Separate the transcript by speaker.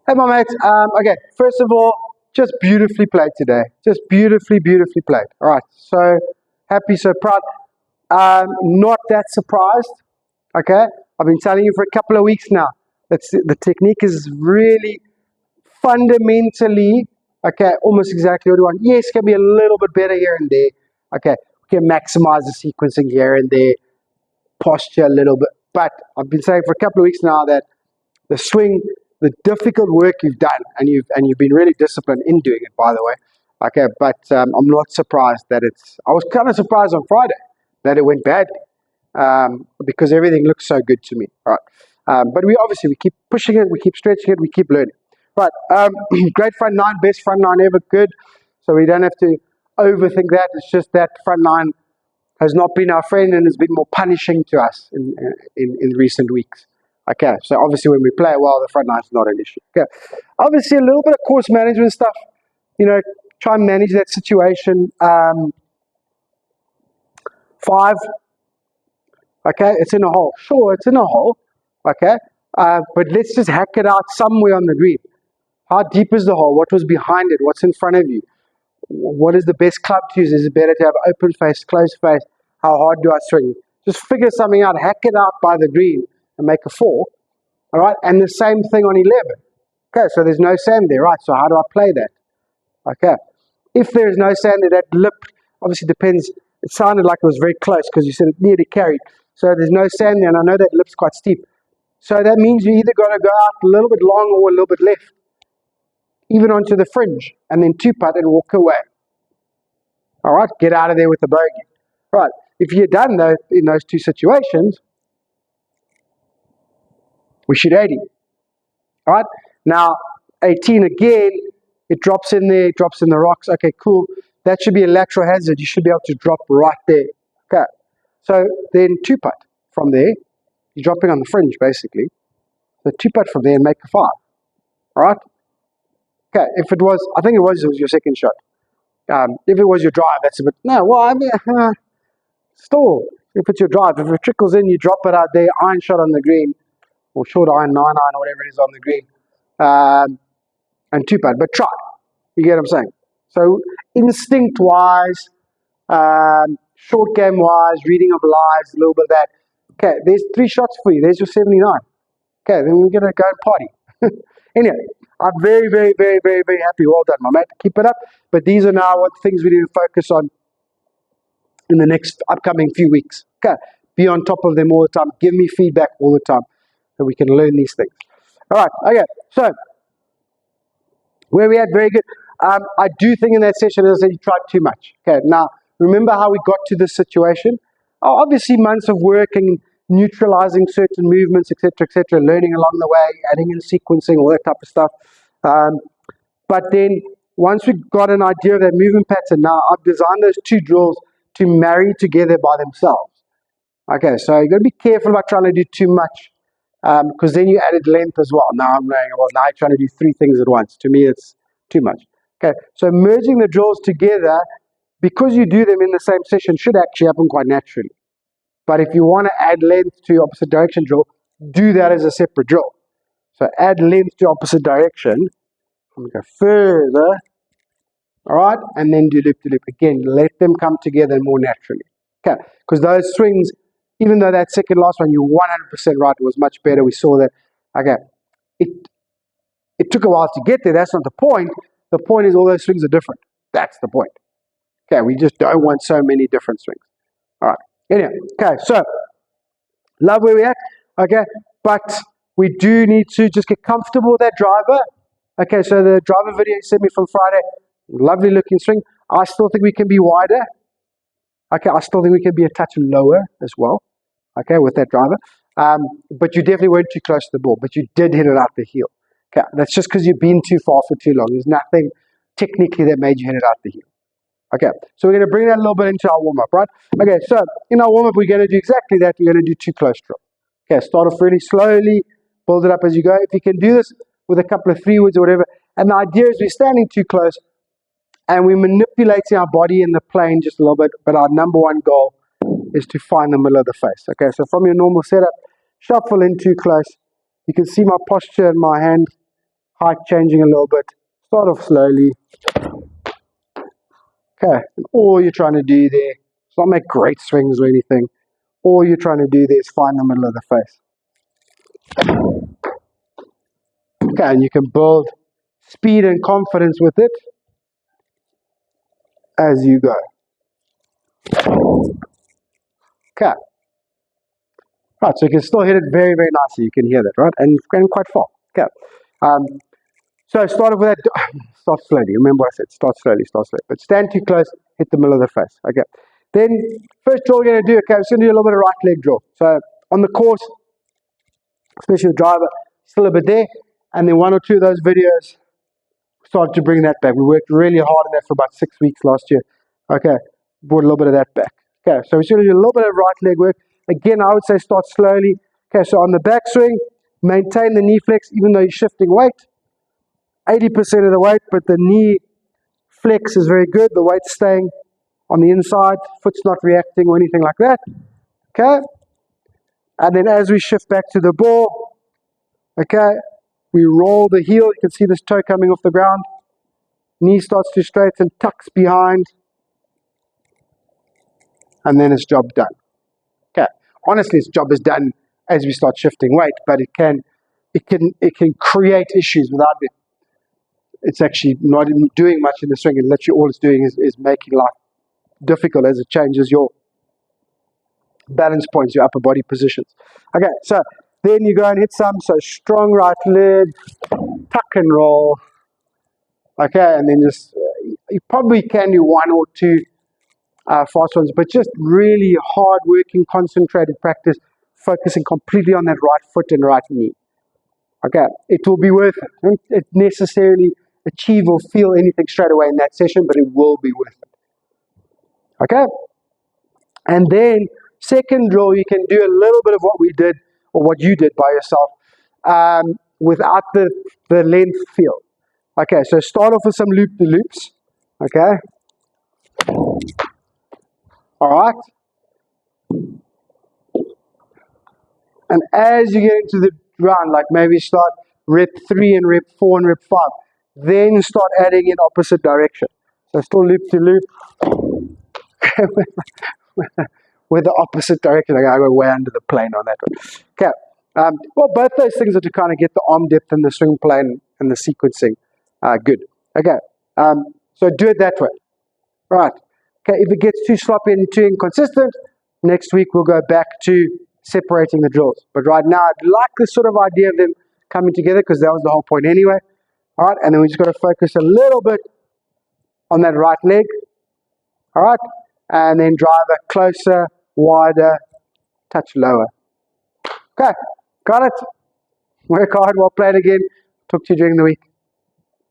Speaker 1: Hey, my mates. Okay, first of all, just beautifully played today. Just beautifully played. All right, so happy, so proud. Not that surprised. Okay, I've been telling you for a couple of weeks now. The technique is really fundamentally, okay, almost exactly what we want. Yes, can be a little bit better here and there. Okay, we can maximize the sequencing here and there, posture a little bit. But I've been saying for a couple of weeks now that the swing, the difficult work you've done, and you've been really disciplined in doing it, by the way. Okay, but I'm not surprised that I was kind of surprised on Friday that it went badly, because everything looks so good to me. All right, but we keep pushing it, we keep stretching it, we keep learning. Right, great front nine, best front nine ever, good. So we don't have to overthink that. It's just that front nine has not been our friend and has been more punishing to us in recent weeks. Okay, so obviously when we play well, the front nine is not an issue. Okay, obviously a little bit of course management stuff. Try and manage that situation. 5. Okay, it's in a hole. Sure, it's in a hole. Okay, but let's just hack it out somewhere on the green. How deep is the hole? What was behind it? What's in front of you? What is the best club to use? Is it better to have open face, closed face? How hard do I swing? Just figure something out, hack it out by the green and make a 4. All right, and the same thing on 11. Okay, so there's no sand there, right? So how do I play that? Okay, if there is no sand there, that lip obviously depends. It sounded like it was very close because you said it nearly carried. So there's no sand there, and I know that lip's quite steep. So that means you either got to go out a little bit long or a little bit left, even onto the fringe, and then 2-putt and walk away. All right, get out of there with the bogey. All right, if you're done though in those two situations, we shoot 80. All right, now 18 again, it drops in there, drops in the rocks. Okay, cool. That should be a lateral hazard. You should be able to drop right there. Okay, so then 2-putt from there. You're dropping on the fringe basically. So 2-putt from there and make a 5. All right. Okay, if it was, I think it was your second shot. If it was your drive, that's a bit, no, well, I mean, still, if it's your drive, if it trickles in, you drop it out there, iron shot on the green, or short iron, 9-iron, or whatever it is on the green, and 2-putt, but try. You get what I'm saying? So, instinct-wise, short game-wise, reading of lives, a little bit of that. Okay, there's 3 shots for you. There's your 79. Okay, then we're going to go and party. Anyway, I'm very happy. Well done, my mate. Keep it up. But these are now what things we need to focus on in the next upcoming few weeks. Okay, be on top of them all the time. Give me feedback all the time so we can learn these things. All right, okay. So, where we at, very good. I do think in that session, as I said, you tried too much. Okay, now, remember how we got to this situation? Obviously, months of work and neutralizing certain movements, etc., learning along the way, adding in sequencing, all that type of stuff. But then, once we got an idea of that movement pattern, now I've designed those 2 drills to marry together by themselves. Okay, so you've got to be careful about trying to do too much, because then you added length as well. Now I'm going, well, now you're trying to do 3 things at once. To me, it's too much. Okay, so merging the drills together, because you do them in the same session, should actually happen quite naturally. But if you want to add length to opposite direction drill, do that as a separate drill. So add length to opposite direction. I'm going to go further. All right, and then do loop to loop. Again, let them come together more naturally. Okay, because those swings, even though that second last one, you're 100% right, it was much better. We saw that. Okay, it took a while to get there. That's not the point. The point is all those swings are different. That's the point. Okay, we just don't want so many different swings. All right. Anyway, okay, so love where we're at, okay, but we do need to just get comfortable with that driver. Okay, so the driver video you sent me from Friday, lovely looking swing. I still think we can be wider. Okay, I still think we can be a touch lower as well, okay, with that driver. But you definitely weren't too close to the ball, but you did hit it out the heel. Okay, that's just because you've been too far for too long. There's nothing technically that made you hit it out the heel. Okay, so we're going to bring that a little bit into our warm-up, right? Okay, so in our warm-up, we're going to do exactly that. We're going to do 2 close drill. Okay, start off really slowly, build it up as you go. If you can do this with a couple of 3 woods or whatever, and the idea is we're standing too close, and we're manipulating our body in the plane just a little bit, but our number one goal is to find the middle of the face. Okay, so from your normal setup, shuffle in too close. You can see my posture and my hand height changing a little bit. Start off slowly. Okay, and all you're trying to do there, it's not make great swings or anything. All you're trying to do there is find the middle of the face. Okay, and you can build speed and confidence with it as you go. Okay. Right, so you can still hit it very, very nicely. You can hear that, right? And it's going quite far. Okay. So start off with that. Start slowly. Remember I said start slowly, start slowly. But stand too close, hit the middle of the face. Okay. Then first drill we're going to do, okay, we're going to do a little bit of right leg drill. So on the course, especially the driver, still a bit there. And then one or two of those videos started to bring that back. We worked really hard on that for about 6 weeks last year. Okay. Brought a little bit of that back. Okay. So we're going to do a little bit of right leg work. Again, I would say start slowly. Okay. So on the backswing, maintain the knee flex even though you're shifting weight. 80% of the weight, but the knee flex is very good. The weight's staying on the inside, foot's not reacting or anything like that. Okay? And then as we shift back to the ball, okay, we roll the heel. You can see this toe coming off the ground. Knee starts to straighten, tucks behind, and then it's job done. Okay. Honestly, its job is done as we start shifting weight, but it can create issues without it. It's actually not even doing much in the swing, and literally all it's doing is making life difficult as it changes your balance points, your upper body positions. Okay, so then you go and hit some, so strong right leg, tuck and roll. Okay, and then just, you probably can do one or two fast ones, but just really hard working, concentrated practice, focusing completely on that right foot and right knee. Okay, it will be worth it. Don't necessarily achieve or feel anything straight away in that session, but it will be worth it. Okay? And then, second drill, you can do a little bit of what we did, or what you did by yourself, without the length feel. Okay, so start off with some loop-the-loops. Okay? Alright? And as you get into the round, like maybe start rep 3 and rep 4 and rep 5, then start adding in opposite direction. So still loop to loop with the opposite direction. I go way under the plane on that one. Okay. Well, both those things are to kind of get the arm depth and the swing plane and the sequencing good. Okay. So do it that way. Right. Okay. If it gets too sloppy and too inconsistent, next week we'll go back to separating the drills. But right now, I'd like this sort of idea of them coming together because that was the whole point anyway. All right. And then we just got to focus a little bit on that right leg. All right. And then drive a closer, wider, touch lower. Okay. Got it. Work hard. Well played again. Talk to you during the week.